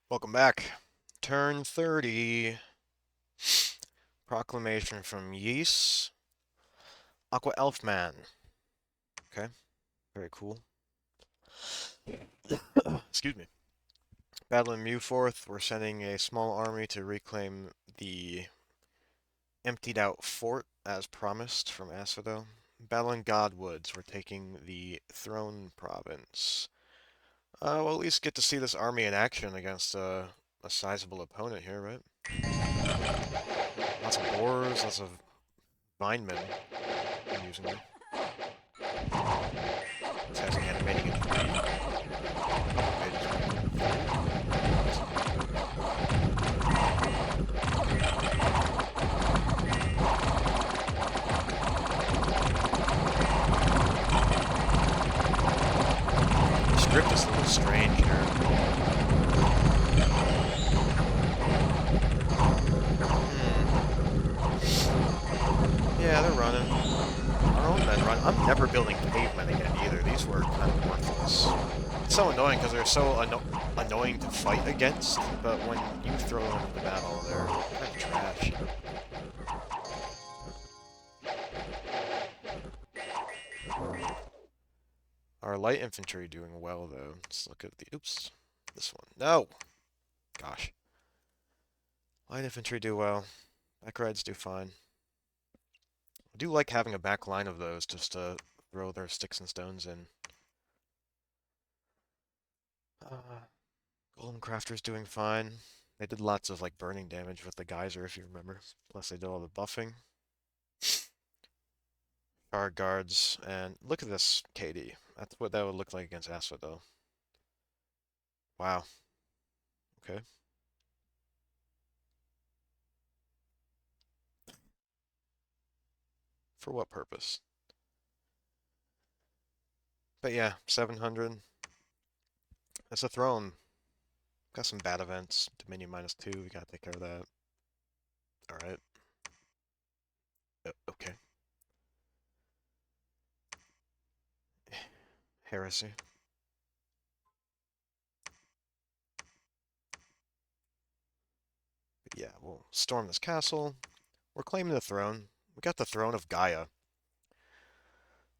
Welcome back. Turn 30. Proclamation from Ys. Aqua Elfman. Okay, very cool. Excuse me. Battling Mewforth, we're sending a small army to reclaim the emptied out fort as promised from Asphodel. Battling Godwoods, we're taking the Throne Province. We'll at least get to see this army in action against a sizable opponent here, right? Lots of boars, lots of vinemen, amusingly. This has animating in 3D. The script is a little strange here. Yeah, they're running. Our own men run. I'm never building cavemen again either. These were kind of worthless. It's so annoying because they're so annoying to fight against, but when you throw them into battle, they're kind of trash. Our light infantry doing well though. Let's look at the oops. This one. No! Gosh. Light infantry do well. Back rides do fine. I do like having a back line of those just to throw their sticks and stones in. Golem Crafter's doing fine. They did lots of like burning damage with the geyser, if you remember. Plus they did all the buffing. Guard guards, and look at this KD. That's what that would look like against Asphodel. Wow. Okay. For what purpose? But yeah, 700. That's a throne. Got some bad events. Dominion -2. We gotta take care of that. Alright. Okay. Heresy. But yeah, we'll storm this castle. We're claiming the throne. We got the throne of Gaia.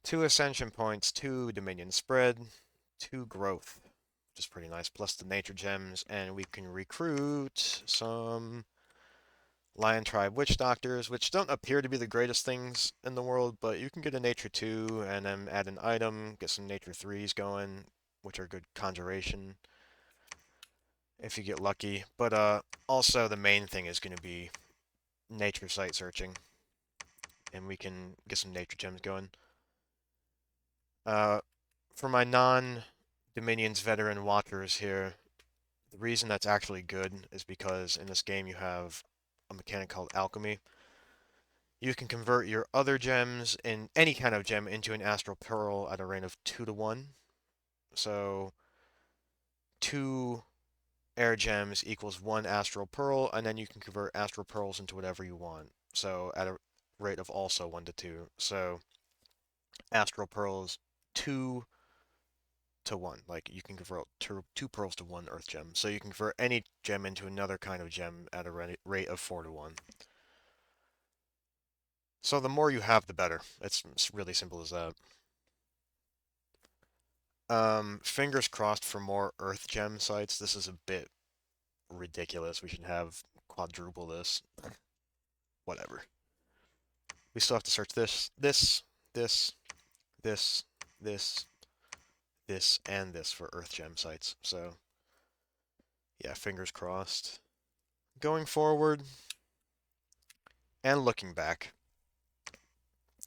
2 ascension points, 2 dominion spread, 2 growth, which is pretty nice, plus the nature gems, and we can recruit some Lion Tribe Witch Doctors, which don't appear to be the greatest things in the world, but you can get a nature 2 and then add an item, get some nature 3s going, which are good conjuration if you get lucky. But also the main thing is going to be nature site searching, and we can get some nature gems going. For my non-Dominions veteran watchers here, the reason that's actually good is because in this game you have a mechanic called alchemy. You can convert your other gems in any kind of gem into an astral pearl at a rate of 2 to 1. So 2 air gems equals 1 astral pearl, and then you can convert astral pearls into whatever you want. So at a rate of also 1 to 2. So astral pearls 2 to 1. Like you can convert two pearls to 1 earth gem. So you can convert any gem into another kind of gem at a rate of 4 to 1. So the more you have, the better. It's really simple as that. Fingers crossed for more earth gem sites. This is a bit ridiculous. We should have quadruple this. Whatever. We still have to search this, this, this, this, this, and this for earth gem sites. So, yeah, fingers crossed. Going forward, and looking back,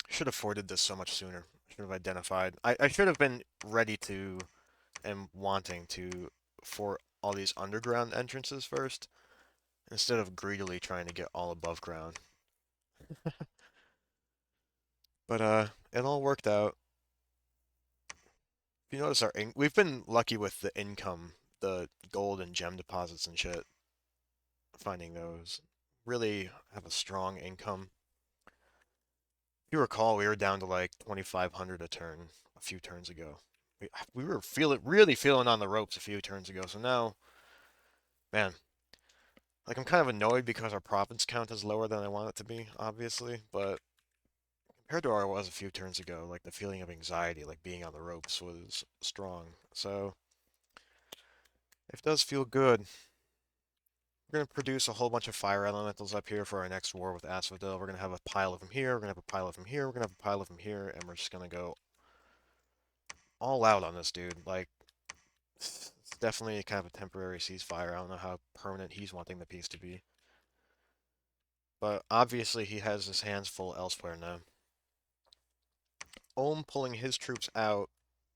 should have forwarded this so much sooner. Should have identified. I should have been ready to and wanting to for all these underground entrances first, instead of greedily trying to get all above ground. But it all worked out. If you notice we've been lucky with the income, the gold and gem deposits and shit. Finding those really have a strong income. If you recall, we were down to like 2,500 a turn a few turns ago. We were really feeling on the ropes a few turns ago. So now Man, like I'm kind of annoyed because our province count is lower than I want it to be, obviously, but compared to where I was a few turns ago, like the feeling of anxiety, like being on the ropes was strong. So it does feel good. We're going to produce a whole bunch of fire elementals up here for our next war with Asphodel. We're going to have a pile of them here, we're going to have a pile of them here, we're going to have a pile of them here, and we're just going to go all out on this dude. Like, it's definitely kind of a temporary ceasefire. I don't know how permanent he's wanting the peace to be. But obviously he has his hands full elsewhere now. Ohm pulling his troops out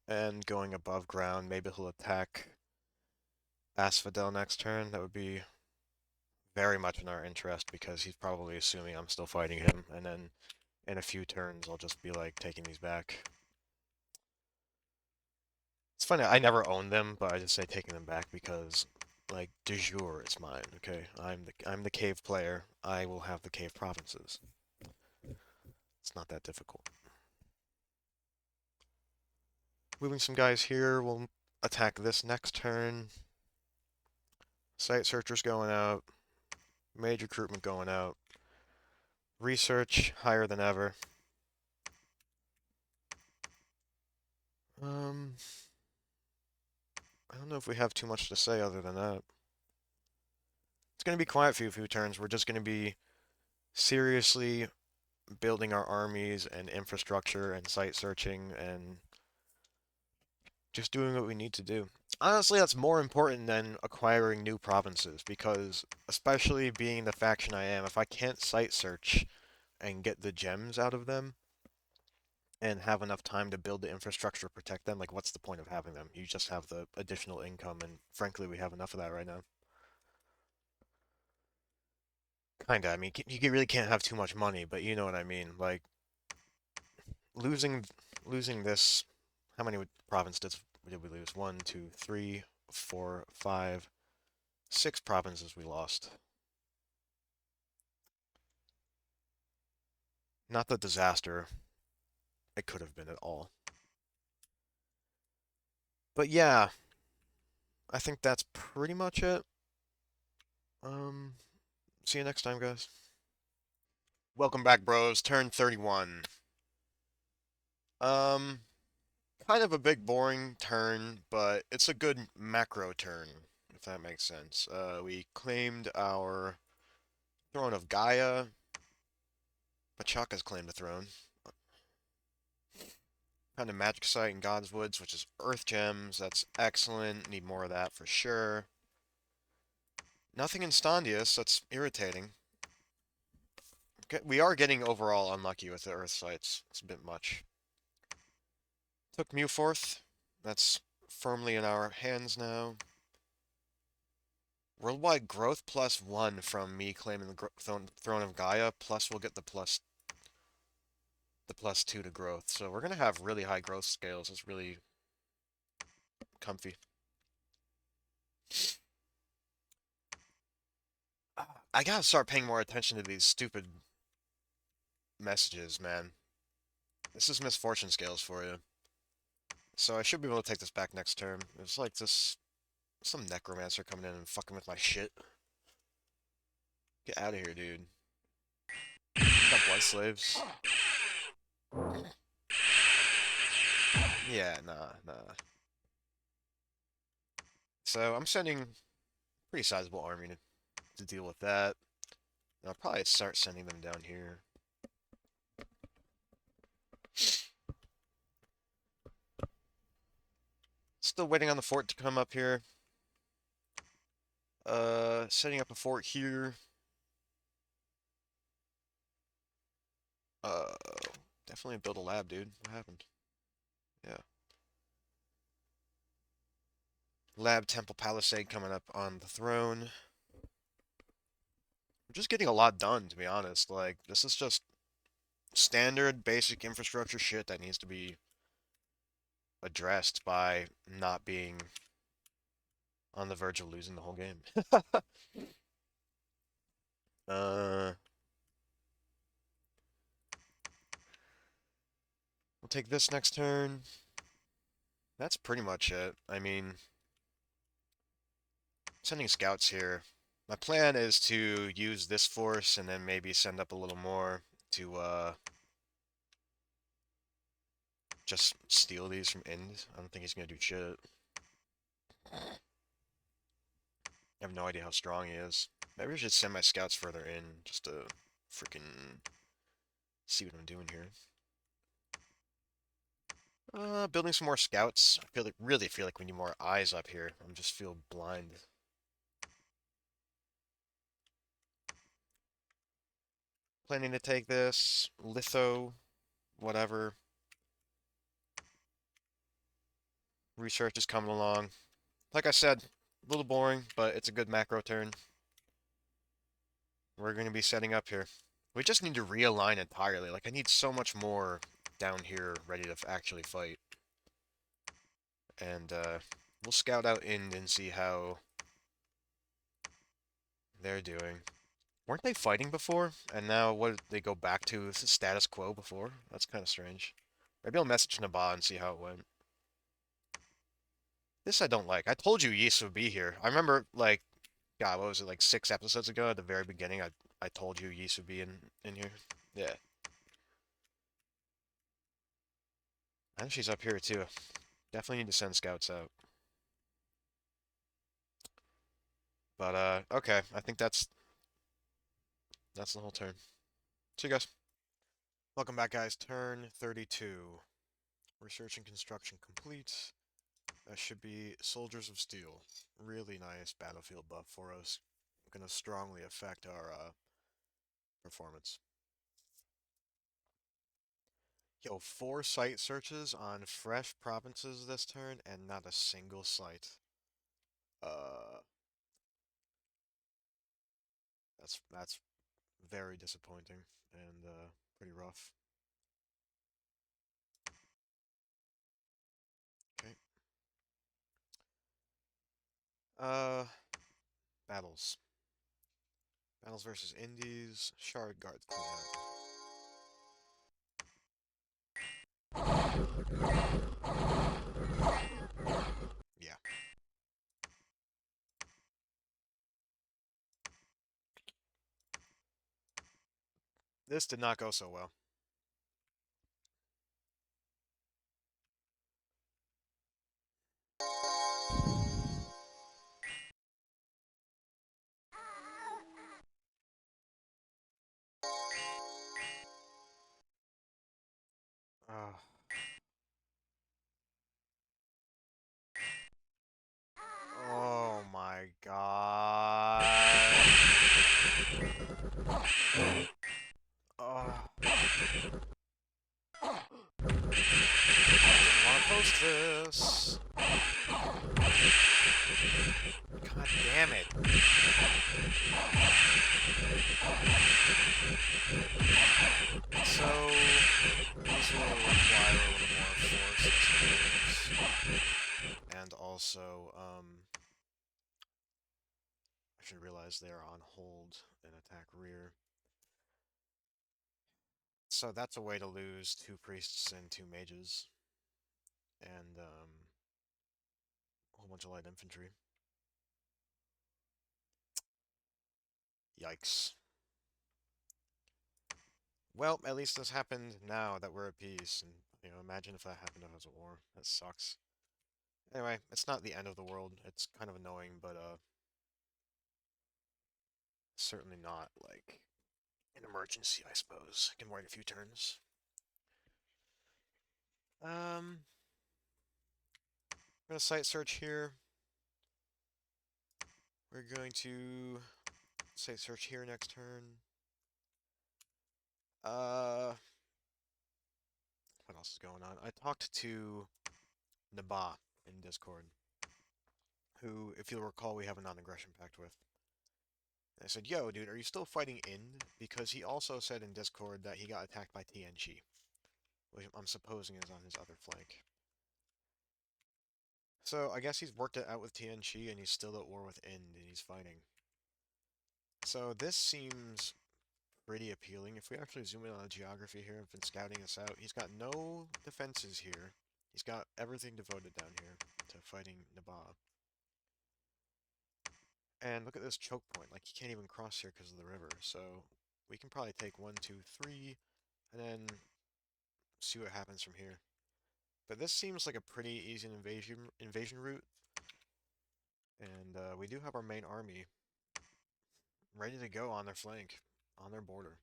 and going above ground. Maybe he'll attack Asphodel next turn. That would be very much in our interest because he's probably assuming I'm still fighting him. And then in a few turns, I'll just be like taking these back. It's funny, I never own them, but I just say taking them back because, like, de jure, it's mine. Okay, I'm the cave player. I will have the cave provinces. It's not that difficult. Moving some guys here. We'll attack this next turn. Site searchers going out. Major recruitment going out. Research higher than ever. Um, I don't know if we have too much to say other than that. It's going to be quiet for a few turns. We're just going to be seriously building our armies and infrastructure and site searching and just doing what we need to do. Honestly, that's more important than acquiring new provinces because, especially being the faction I am, if I can't site search and get the gems out of them and have enough time to build the infrastructure to protect them, like what's the point of having them? You just have the additional income, and frankly, we have enough of that right now. Kinda. I mean, you really can't have too much money, but you know what I mean. Like losing losing this. How many provinces did we lose? One, two, three, four, five, six provinces we lost. Not the disaster it could have been at all. But yeah, I think that's pretty much it. Um, See you next time, guys. Welcome back, bros. Turn 31. Um, Kind of a big boring turn, but it's a good macro turn, if that makes sense. We claimed our throne of Gaia. Pachaka's claimed the throne. Found a magic site in God's Woods, which is Earth Gems. That's excellent. Need more of that for sure. Nothing in Stondius. That's irritating. We are getting overall unlucky with the Earth sites. It's a bit much. Took Mewforth. That's firmly in our hands now. Worldwide growth +1 from me claiming the throne of Gaia, plus we'll get the +2 to growth. So we're gonna have really high growth scales. It's really comfy. I gotta start paying more attention to these stupid messages, man. This is misfortune scales for you. So I should be able to take this back next term. It's like this some necromancer coming in and fucking with my shit. Get out of here, dude. Got blood slaves. Yeah, nah. So I'm sending a pretty sizable army to deal with that. And I'll probably start sending them down here. Still waiting on the fort to come up here. Setting up a fort here. Uh, Definitely build a lab, dude. What happened? Yeah. Lab Temple Palisade coming up on the throne. We're just getting a lot done, to be honest. Like, this is just standard basic infrastructure shit that needs to be addressed by not being on the verge of losing the whole game. uh, we'll take this next turn. That's pretty much it. I mean, Sending scouts here. My plan is to use this force and then maybe send up a little more to just steal these from Ind. I don't think he's gonna do shit. I have no idea how strong he is. Maybe I should send my scouts further in just to freaking see what I'm doing here. Building some more scouts. I really feel like we need more eyes up here. I just feel blind. Planning to take this. Litho. Whatever. Research is coming along. Like I said, a little boring, but it's a good macro turn. We're going to be setting up here. We just need to realign entirely. Like, I need so much more down here ready to actually fight. And, we'll scout out Ind and see how they're doing. Weren't they fighting before? And now, what did they go back to? This is status quo before? That's kind of strange. Maybe I'll message Naba and see how it went. This I don't like. I told you Ys would be here. I remember, like, God, what was it, like 6 episodes ago at the very beginning? I told you Ys would be in here. Yeah. And she's up here too. Definitely need to send scouts out. But okay, I think that's the whole turn. See you guys. Welcome back, guys. Turn 32. Research and construction complete. That should be Soldiers of Steel. Really nice battlefield buff for us. Gonna strongly affect our performance. Yo, 4 site searches on fresh provinces this turn, and not a single site. Uh, that's very disappointing and pretty rough. Okay. Uh, battles. Battles versus Indies. Shard Guards coming out. Yeah. This did not go so well. Uh, oh my god. Oh, didn't want to post this. God damn it. So, these will require a little more force, I suppose. And also, I should realize they are on hold and attack rear. So that's a way to lose 2 priests and 2 mages. And, a whole bunch of light infantry. Yikes. Well, at least this happened now that we're at peace, and, you know, imagine if that happened if it was a war. That sucks. Anyway, it's not the end of the world. It's kind of annoying, but, certainly not, like, an emergency, I suppose. I can wait a few turns. I'm gonna site search here. We're going to site search here next turn. What else is going on? I talked to Naba in Discord, who, if you'll recall, we have a non-aggression pact with. And I said, yo, dude, are you still fighting Ind? Because he also said in Discord that he got attacked by TNG, which I'm supposing is on his other flank. So I guess he's worked it out with TNG and he's still at war with Ind and he's fighting. So this seems pretty appealing. If we actually zoom in on the geography here, I've been scouting this out. He's got no defenses here. He's got everything devoted down here to fighting Nabab. And look at this choke point. Like, you can't even cross here because of the river. So we can probably take 1, 2, 3, and then see what happens from here. But this seems like a pretty easy invasion route. And we do have our main army ready to go on their flank, on their border.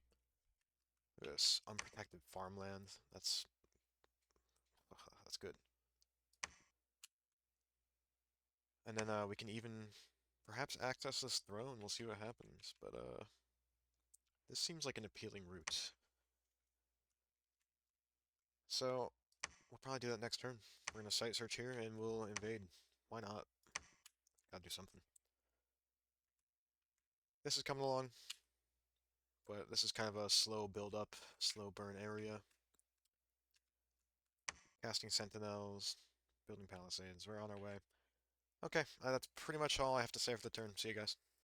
This unprotected farmland. That's good. And then we can even perhaps access this throne. We'll see what happens. But this seems like an appealing route. So we'll probably do that next turn. We're gonna site search here and we'll invade. Why not? Gotta do something. This is coming along, but this is kind of a slow build up, slow burn area. Casting sentinels, building palisades. We're on our way. Okay, that's pretty much all I have to say for the turn. See you guys.